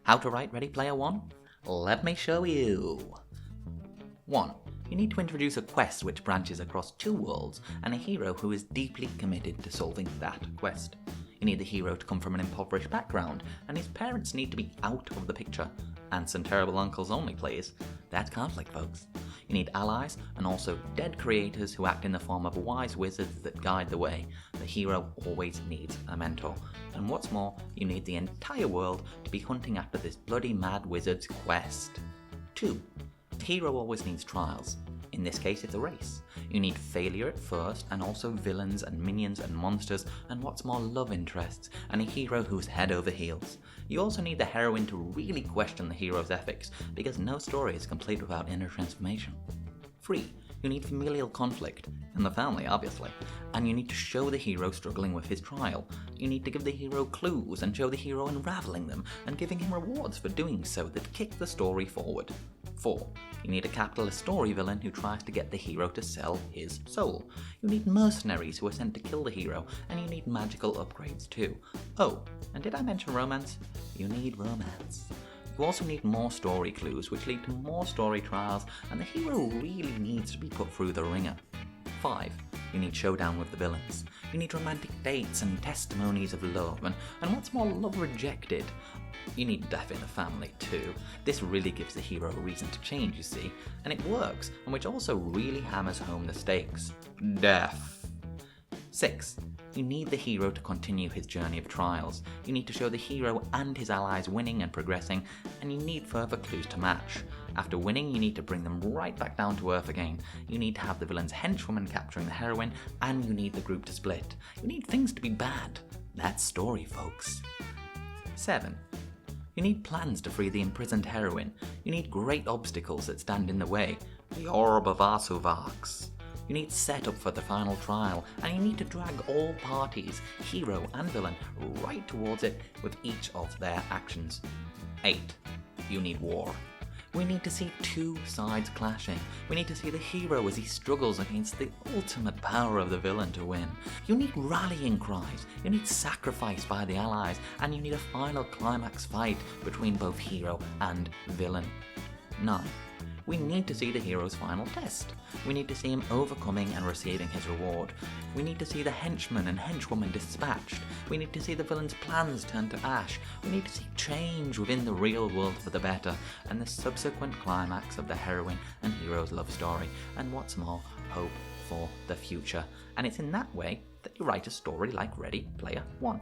How to write Ready Player One? Let me show you. 1. You need to introduce a quest which branches across 2 worlds and a hero who is deeply committed to solving that quest. You need the hero to come from an impoverished background, and his parents need to be out of the picture. Aunts and terrible uncles only, please. That's conflict, folks. You need allies, and also dead creators who act in the form of wise wizards that guide the way. The hero always needs a mentor. And what's more, you need the entire world to be hunting after this bloody mad wizard's quest. 2. The hero always needs trials. In this case, it's a race. You need failure at first, and also villains and minions and monsters, and what's more, love interests, and a hero who's head over heels. You also need the heroine to really question the hero's ethics, because no story is complete without inner transformation. 3. You need familial conflict, in the family obviously, and you need to show the hero struggling with his trial. You need to give the hero clues and show the hero unraveling them, and giving him rewards for doing so that kick the story forward. 4. You need a capitalist story villain who tries to get the hero to sell his soul. You need mercenaries who are sent to kill the hero, and you need magical upgrades too. Oh, and did I mention romance? You need romance. You also need more story clues, which lead to more story trials, and the hero really needs to be put through the ringer. 5. You need showdown with the villains. You need romantic dates and testimonies of love, and what's more, love rejected. You need death in the family too. This really gives the hero a reason to change, you see, and it works, and which also really hammers home the stakes. Death. 6. You need the hero to continue his journey of trials. You need to show the hero and his allies winning and progressing, and you need further clues to match. After winning, you need to bring them right back down to earth again. You need to have the villain's henchwoman capturing the heroine, and you need the group to split. You need things to be bad. That's story, folks. 7. You need plans to free the imprisoned heroine. You need great obstacles that stand in the way. The Orb of Asuvox. You need setup for the final trial, and you need to drag all parties, hero and villain, right towards it with each of their actions. 8. You need war. We need to see 2 sides clashing. We need to see the hero as he struggles against the ultimate power of the villain to win. You need rallying cries, you need sacrifice by the allies, and you need a final climax fight between both hero and villain. 9. We need to see the hero's final test. We need to see him overcoming and receiving his reward. We need to see the henchman and henchwoman dispatched. We need to see the villain's plans turn to ash. We need to see change within the real world for the better, and the subsequent climax of the heroine and hero's love story, and what's more, hope for the future. And it's in that way that you write a story like Ready Player One.